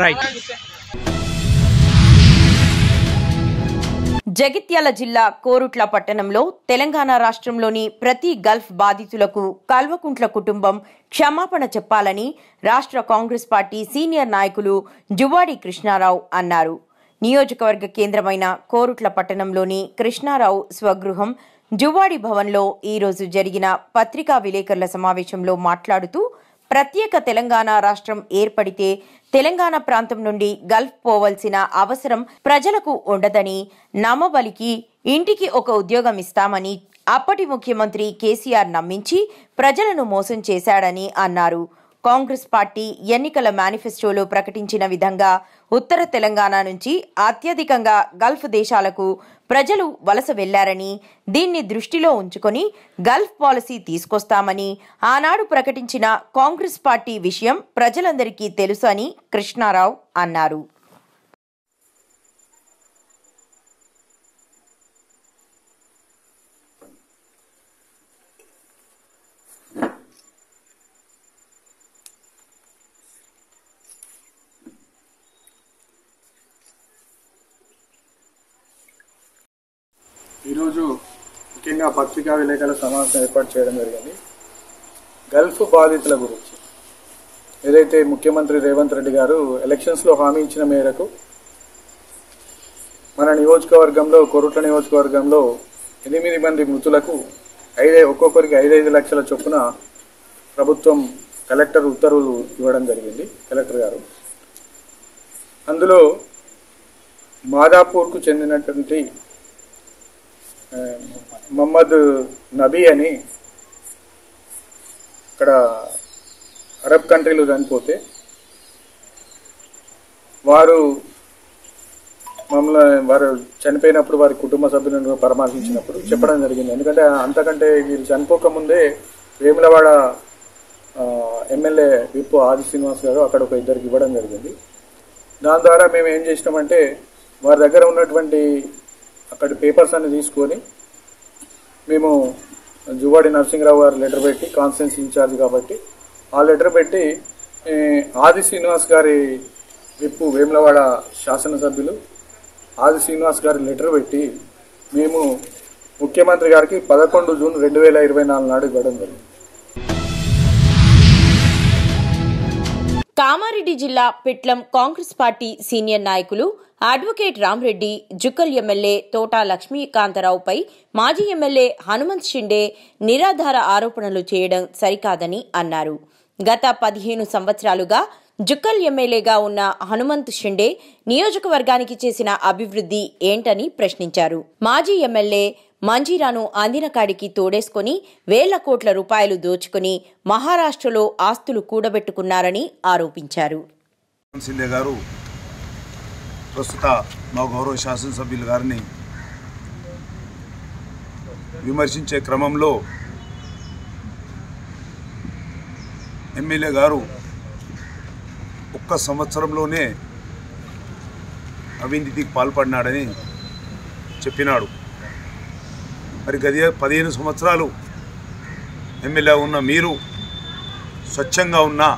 S12: రైట్.
S2: జగిత్యాల జిల్లా కోరుట్ల పట్టణంలో తెలంగాణ రాష్ట్రంలోని ప్రతి గల్ఫ్ బాధితులకు కల్వకుంట్ల కుటుంబం క్షమాపణ చెప్పాలని రాష్ట్ర కాంగ్రెస్ పార్టీ సీనియర్ నాయకులు జువ్వాడి కృష్ణారావు అన్నారు. నియోజకవర్గ కేంద్రమైన కోరుట్ల పట్టణంలోని కృష్ణారావు స్వగృహం జువ్వాడి భవన్లో ఈరోజు జరిగిన పత్రికా విలేకరుల సమావేశంలో మాట్లాడుతూ ప్రత్యేక తెలంగాణ రాష్ట్రం ఏర్పడితే తెలంగాణ ప్రాంతం నుండి గల్ఫ్ పోవలసిన అవసరం ప్రజలకు ఉండదని, నమ్మబలికి ఇంటికి ఒక ఉద్యోగం ఇస్తామని అప్పటి ముఖ్యమంత్రి కేసీఆర్ నమ్మించి ప్రజలను మోసం చేశాడని అన్నారు. కాంగ్రెస్ పార్టీ ఎన్నికల మేనిఫెస్టోలో ప్రకటించిన విధంగా ఉత్తర తెలంగాణ నుంచి అత్యధికంగా గల్ఫ్ దేశాలకు ప్రజలు వలస వెళ్లారని, దీన్ని దృష్టిలో ఉంచుకొని గల్ఫ్ పాలసీ తీసుకొస్తామని ఆనాడు ప్రకటించిన కాంగ్రెస్ పార్టీ విషయం ప్రజలందరికీ తెలుసు అని కృష్ణారావు అన్నారు.
S21: ఈరోజు ముఖ్యంగా పత్రికా విలేకరుల సమావేశం ఏర్పాటు చేయడం జరిగింది. గల్ఫ్ బాధితుల గురించి ఏదైతే ముఖ్యమంత్రి రేవంత్ రెడ్డి గారు ఎలక్షన్స్లో హామీ ఇచ్చిన మేరకు మన నియోజకవర్గంలో, కొరుట్ల నియోజకవర్గంలో 8 మంది మృతులకు ఒక్కొక్కరికి 5-5 లక్షల చొప్పున ప్రభుత్వం కలెక్టర్ ఉత్తర్వులు ఇవ్వడం జరిగింది. కలెక్టర్ గారు అందులో మాదాపూర్కు చెందినటువంటి మహమ్మద్ నబీ అని ఇక్కడ అరబ్ కంట్రీలో చనిపోతే వారు చనిపోయినప్పుడు వారి కుటుంబ సభ్యులను పరామర్శించినప్పుడు చెప్పడం జరిగింది. ఎందుకంటే అంతకంటే వీరు చనిపోకముందే వేములవాడ ఎమ్మెల్యే విప్ ఆది శ్రీనివాస్ గారు అక్కడ ఒక 2 ఇవ్వడం జరిగింది. దాని ద్వారా మేము ఏం చేసినామంటే వారి దగ్గర ఉన్నటువంటి అక్కడ పేపర్స్ అన్ని తీసుకొని మేము జువాడి నరసింహరావు గారు లెటర్ పెట్టి, కాన్స్టిట్యున్సీ ఇన్ఛార్జ్ కాబట్టి ఆ లెటర్ పెట్టి ఆది శ్రీనివాస్ గారి విప్పు వేములవాడ శాసనసభ్యులు ఆది శ్రీనివాస్ గారి లెటర్ పెట్టి మేము ముఖ్యమంత్రి గారికి 11 జూన్ 2024 నాడు ఇవ్వడం జరిగింది.
S2: కామారెడ్డి జిల్లా పిట్లం కాంగ్రెస్ పార్టీ సీనియర్ నాయకులు అడ్వకేట్ రామ్రెడ్డి, జుక్కల్ ఎమ్మెల్యే తోటా లక్ష్మీకాంతరావుపై మాజీ ఎమ్మెల్యే హనుమంత్ షిండే నిరాధార ఆరోపణలు చేయడం సరికాదని అన్నారు. గత 15 సంవత్సరాలుగా జుక్కల్ ఎమ్మెల్యేగా ఉన్న హనుమంత్ షిండే నియోజకవర్గానికి చేసిన అభివృద్ధి ఏంటని ప్రశ్నించారు. మాజీ ఎమ్మెల్యే మంజీరాను అందినకాడికి తోడేసుకుని వేల కోట్ల రూపాయలు దోచుకుని మహారాష్ట్రలో ఆస్తులు కూడబెట్టుకున్నారని ఆరోపించారు.
S22: షిండే గారు ప్రస్తుత మా గౌరవ శాసనసభ్యులు గారిని విమర్శించే క్రమంలో ఎమ్మెల్యే గారు 1 సంవత్సరంలోనే అవినీతికి పాల్పడినాడని చెప్పినాడు. మరి గది 15 సంవత్సరాలు ఎమ్మెల్యే ఉన్న మీరు స్వచ్ఛంగా ఉన్నా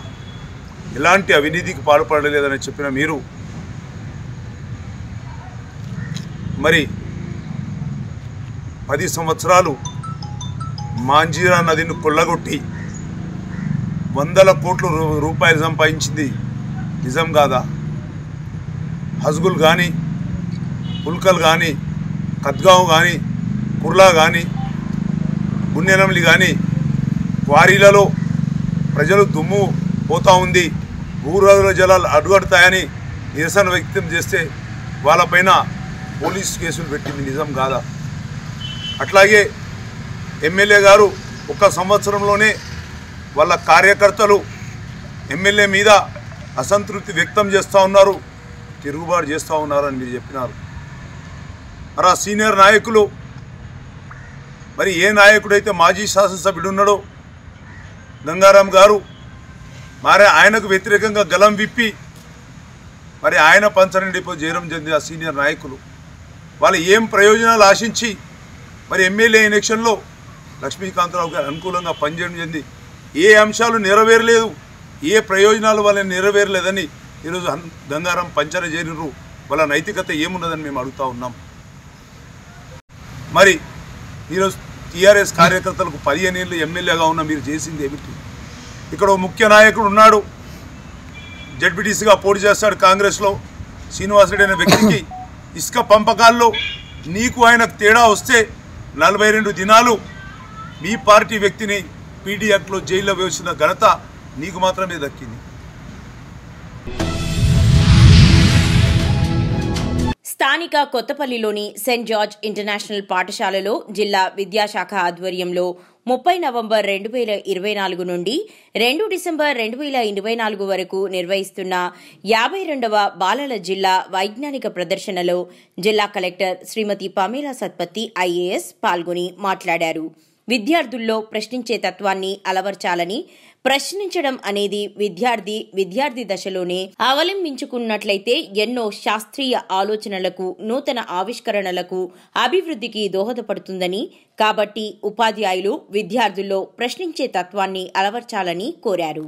S22: ఎలాంటి అవినీతికి పాల్పడలేదని చెప్పిన మీరు మరి 10 సంవత్సరాలు మాంజీరా నదిని కొల్లగొట్టి 100 కోట్ల రూపాయలు సంపాదించింది నిజం కాదా? హజ్గుల్ కానీ, పుల్కల్ కానీ, కద్గావ్ కానీ, కుర్లా కానీ, గున్నెనమలి కానీ క్వారీలలో ప్రజలు దుమ్ము పోతూ ఉంది, భూరాజుల జలాలు అడ్డుగడతాయని నిరసన వ్యక్తం చేస్తే వాళ్ళపైన పోలీసు కేసులు పెట్టింది నిజం కాదా? అట్లాగే ఎమ్మెల్యే గారు 1 సంవత్సరంలోనే వాళ్ళ కార్యకర్తలు ఎమ్మెల్యే మీద అసంతృప్తి వ్యక్తం చేస్తూ ఉన్నారు, తిరుగుబాటు చేస్తూ ఉన్నారని మీరు చెప్పినారు. మరి ఆ సీనియర్ నాయకులు, మరి ఏ నాయకుడైతే మాజీ శాసనసభ్యుడు ఉన్నాడో గంగారాం గారు, మరి ఆయనకు వ్యతిరేకంగా గలం విప్పి మరి ఆయన పంచని డిపో చేయడం జరిగింది. ఆ సీనియర్ నాయకులు వాళ్ళు ఏం ప్రయోజనాలు ఆశించి మరి ఎమ్మెల్యే ఎలక్షన్లో లక్ష్మీకాంతరావు గారు అనుకూలంగా పనిచేయడం జరిగింది. ఏ అంశాలు నెరవేరలేదు, ఏ ప్రయోజనాలు వాళ్ళని నెరవేరలేదని ఈరోజు గంగారాం పంచన చేరినరు. వాళ్ళ నైతికత ఏమున్నదని మేము అడుగుతూ ఉన్నాం. మరి ఈరోజు టీఆర్ఎస్ కార్యకర్తలకు 15 ఏళ్ళు ఎమ్మెల్యేగా ఉన్న మీరు చేసింది ఏమిటి? ఇక్కడ ముఖ్య నాయకుడు ఉన్నాడు, జడ్పీటీసీగా పోటీ చేస్తాడు కాంగ్రెస్లో, శ్రీనివాసరెడ్డి అనే వ్యక్తికి ఇసుక పంపకాల్లో నీకు ఆయనకు తేడా వస్తే 42 దినాలు మీ పార్టీ వ్యక్తిని పీడీ యాక్ట్లో జైల్లో వేసిన ఘనత నీకు మాత్రమే దక్కింది.
S2: స్థానిక కొత్తపల్లిలోని సెయింట్ జార్జ్ ఇంటర్నేషనల్ పాఠశాలలో జిల్లా విద్యాశాఖ ఆధ్వర్యంలో 30 నవంబర్ 2024 నుండి 2 డిసెంబర్ 2024 వరకు నిర్వహిస్తున్న 52వ బాలల జిల్లా వైజ్ఞానిక ప్రదర్శనలో జిల్లా కలెక్టర్ శ్రీమతి పమేలా సత్పతి ఐఏఎస్ పాల్గొని మాట్లాడారు. విద్యార్థుల్లో ప్రశ్నించే తత్వాన్ని అలవర్చాలని, ప్రశ్నించడం అనేది విద్యార్థి దశలోనే అవలంబించుకున్నట్లయితే ఎన్నో శాస్త్రీయ ఆలోచనలకు, నూతన ఆవిష్కరణలకు, అభివృద్ధికి దోహదపడుతుందని, కాబట్టి ఉపాధ్యాయులు విద్యార్థుల్లో ప్రశ్నించే తత్వాన్ని అలవర్చాలని కోరారు.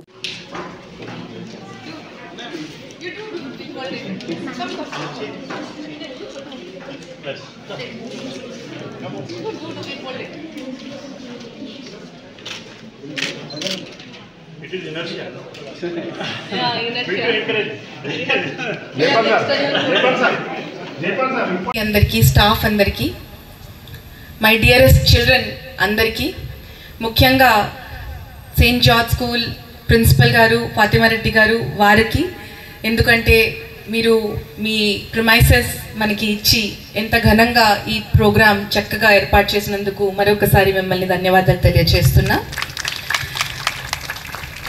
S1: అందరికీ, స్టాఫ్ అందరికీ, మై డియరెస్ట్ చిల్డ్రన్ అందరికీ, ముఖ్యంగా సెయింట్ జార్జ్ స్కూల్ ప్రిన్సిపల్ గారు ఫాతిమారెడ్డి గారు వారికి, ఎందుకంటే మీరు మీ ప్రిమైసెస్ మనకి ఇచ్చి ఎంత ఘనంగా ఈ ప్రోగ్రాం చక్కగా ఏర్పాటు చేసినందుకు మరొకసారి మిమ్మల్ని ధన్యవాదాలు తెలియజేస్తున్నా.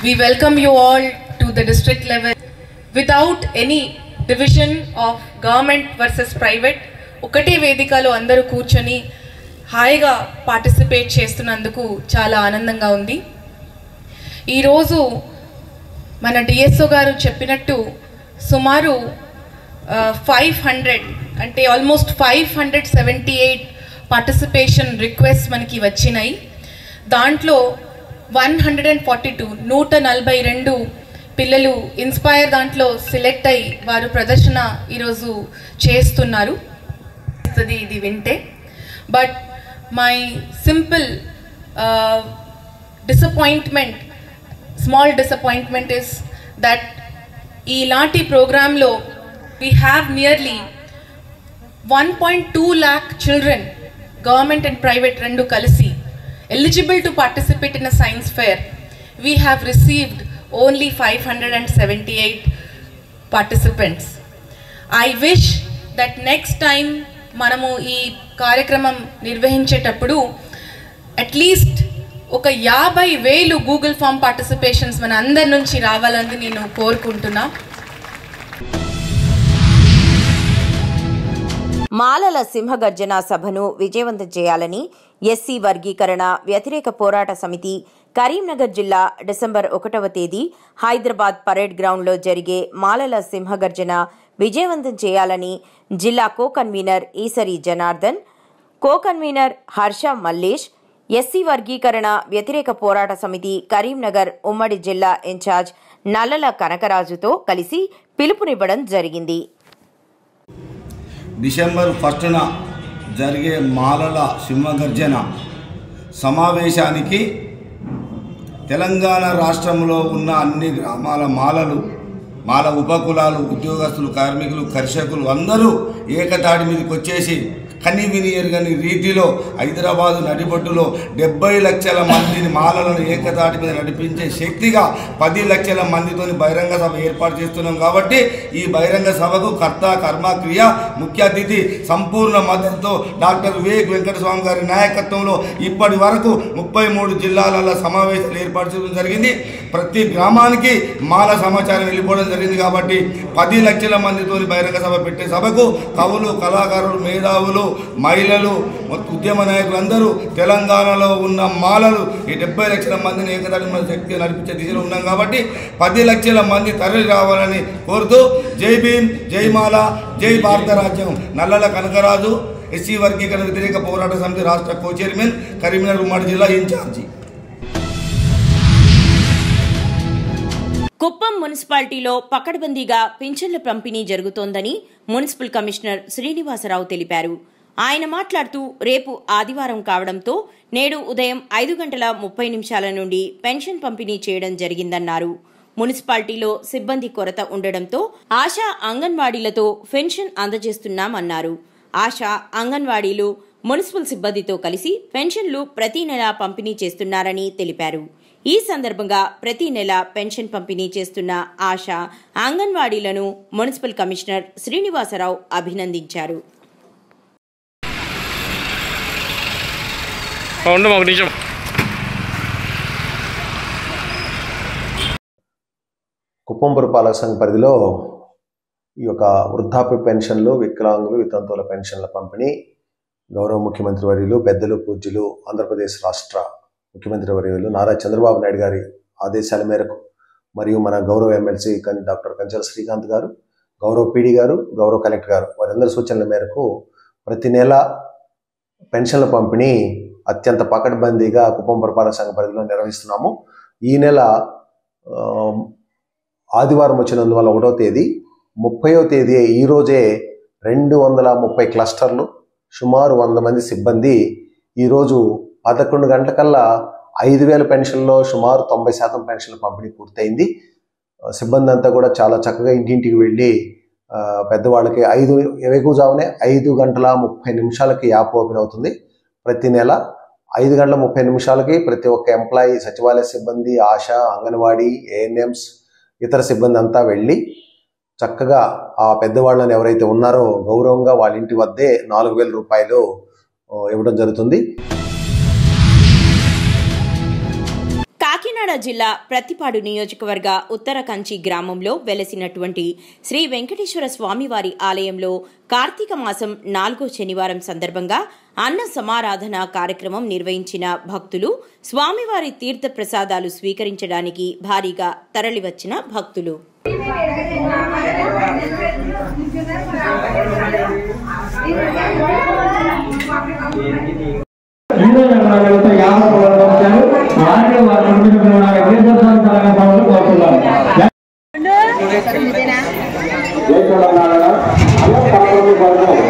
S1: We welcome you all to the district level without any division of government versus private. ఒకటే వేదికలో అందరూ కూర్చొని హాయిగా పార్టిసిపేట్ చేస్తున్నందుకు చాలా ఆనందంగా ఉంది. ఈరోజు మన డిఎస్ఓ గారు చెప్పినట్టు సుమారు 500 అంటే ఆల్మోస్ట్ 578 పార్టిసిపేషన్ రిక్వెస్ట్ మనకి వచ్చినాయి. దాంట్లో 142 పిల్లలు ఇన్స్పైర్ దాంట్లో సెలెక్ట్ అయ్యి వారు ప్రదర్శన ఈరోజు చేస్తున్నారు. ఇది వింటే but my simple disappointment, small disappointment is that ఈలాంటి ప్రోగ్రాంలో we have nearly 1.2 lakh children, government and private rendu kalisi, eligible to participate in a science fair. We have received only 578 participants. I wish that next time మనము ఈ కార్యక్రమం నిర్వహించేటప్పుడు at least ఒక 50,000 Google form participations మన అందరి నుంచి రావాలని నేను కోరుకుంటున్నా.
S2: మాలల సింహగర్జన సభను విజయవంతం చేయాలని ఎస్సీ వర్గీకరణ వ్యతిరేక పోరాట సమితి కరీంనగర్ జిల్లా డిసెంబర్ 1వ తేదీ హైదరాబాద్ పరేడ్ గ్రౌండ్లో జరిగే మాలల సింహగర్జన విజయవంతం చేయాలని జిల్లా co convener Esari Janardhan, co convener Harsha Mallesh, SC వర్గీకరణ వ్యతిరేక పోరాట సమితి కరీంనగర్ ఉమ్మడి జిల్లా ఇన్ఛార్జ్ నల్లల కనకరాజుతో కలిసి పిలుపునివ్వడం జరిగింది.
S3: డిసెంబర్ 1న జరిగే మాలల సింహగర్జన సమావేశానికి తెలంగాణ రాష్ట్రంలో ఉన్న అన్ని గ్రామాల మాల ఉపకులాలు, ఉద్యోగస్తులు, కార్మికులు, కర్షకులు అందరూ ఏకతాటి మీదకి వచ్చేసి కని విని ఎరుగని రీతిలో హైదరాబాదు నడిబొడ్డులో 70 లక్షల మందిని మాలలను ఏకతాటి మీద నడిపించే శక్తిగా 10 లక్షల మందితోని బహిరంగ సభ ఏర్పాటు చేస్తున్నాం. కాబట్టి ఈ బహిరంగ సభకు కర్త కర్మ క్రియ ముఖ్య అతిథి సంపూర్ణ మద్దతుతో డాక్టర్ వివేక్ వెంకటస్వామి గారి నాయకత్వంలో ఇప్పటి వరకు 33 జిల్లాలలో సమావేశాలు ఏర్పాటు చేయడం జరిగింది. ప్రతి గ్రామానికి మాల సమాచారం వెళ్ళిపోవడం జరిగింది. కాబట్టి 10 లక్షల మందితోని బహిరంగ సభ పెట్టే సభకు కవులు, కళాకారులు, మేధావులు, మహిళలు, ఉద్యమ నాయకులందరూ తెలంగాణలో ఉన్న మాలలు ఈ 70 లక్షల మందిని ఏకదాటి శక్తి నడిపించే దిశలో ఉన్నాం. కాబట్టి 10 లక్షల మంది తరలి రావాలని కోరుతూ జై భీమ్, జై మాల, జై భారత రాజ్యం. నల్లల కనకరాజు, ఎస్సీ వర్గీకరణ వ్యతిరేక పోరాట సమితి రాష్ట్ర కో చైర్మన్, కరీంనగర్ ఉమ్మడి జిల్లా ఇన్ఛార్జి.
S2: కుప్పం మున్సిపాలిటీలో పకడ్బందీగా పింఛన్ల పంపిణీ జరుగుతోందని మున్సిపల్ కమిషనర్ శ్రీనివాసరావు తెలిపారు. ఆయన మాట్లాడుతూ రేపు ఆదివారం కావడంతో నేడు ఉదయం 5:30 నుండి పెన్షన్ పంపిణీ చేయడం జరిగిందన్నారు. మున్సిపాలిటీలో సిబ్బంది కొరత ఉండడంతో ఆశా అంగన్వాడీలతో పెన్షన్ అందజేస్తున్నామన్నారు. ఆశా అంగన్వాడీలు మున్సిపల్ సిబ్బందితో కలిసి పెన్షన్లు ప్రతి నెలా పంపిణీ చేస్తున్నారని తెలిపారు. ఈ సందర్భంగా ప్రతి నెల పెన్షన్ పంపిణీ చేస్తున్న ఆశా అంగన్వాడీలను మున్సిపల్ కమిషనర్ శ్రీనివాసరావు అభినందించారు.
S4: కుప్పం పురపాలక సంఘ పరిధిలో ఈ యొక్క వృద్ధాప్య పెన్షన్లు, వికలాంగులు, వితంతువుల పెన్షన్ల పంపిణీ గౌరవ ముఖ్యమంత్రి వర్యులు, పెద్దలు, పూజ్యులు, ఆంధ్రప్రదేశ్ రాష్ట్ర ముఖ్యమంత్రి వర్యులు నారా చంద్రబాబు నాయుడు గారి ఆదేశాల మేరకు మరియు మన గౌరవ ఎమ్మెల్సీ డాక్టర్ కంచెల శ్రీకాంత్ గారు, గౌరవ పీడీ గారు, గౌరవ కలెక్టర్ గారు వారందరి సూచనల మేరకు ప్రతి నెల పెన్షన్ల పంపిణీ అత్యంత పకడ్బందీగా కుప్పం పురపాలక సంఘ పరిధిలో నిర్వహిస్తున్నాము. ఈ నెల ఆదివారం వచ్చినందువల్ల 1వ తేదీ, 30వ తేదీ ఈరోజే 230 క్లస్టర్లు, సుమారు 100 మంది సిబ్బంది ఈరోజు 11 గంటలకల్లా 5,000 పెన్షన్లో సుమారు 90% పెన్షన్ల పంపిణీ పూర్తయింది. సిబ్బంది అంతా కూడా చాలా చక్కగా ఇంటింటికి వెళ్ళి పెద్దవాళ్ళకి వేకువజామునే 5 గంటల 30 నిమిషాలకి యాప్ ఓపెన్ అవుతుంది. ప్రతి నెల 5 గంటల 30 నిమిషాలకి ప్రతి ఒక్క ఎంప్లాయీ, సచివాలయ సిబ్బంది, ఆశా, అంగన్వాడీ, ఏఎన్ఎంస్, ఇతర సిబ్బంది అంతా వెళ్ళి చక్కగా ఆ పెద్దవాళ్ళని ఎవరైతే ఉన్నారో గౌరవంగా వాళ్ళ ఇంటి వద్దే 4,000 రూపాయలు ఇవ్వడం జరుగుతుంది.
S2: కాకినాడ జిల్లా ప్రతిపాడు నియోజకవర్గ ఉత్తర కంచి గ్రామంలో వెలసినటువంటి శ్రీ వెంకటేశ్వర స్వామివారి ఆలయంలో కార్తీక మాసం 4వ శనివారం సందర్భంగా అన్న సమారాధన కార్యక్రమం నిర్వహించిన భక్తులు స్వామివారి తీర్థ ప్రసాదాలు స్వీకరించడానికి భారీగా తరలివచ్చిన భక్తులు.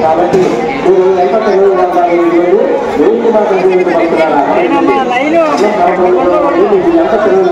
S5: కాబట్టి మీరు ఎంత తెలుగు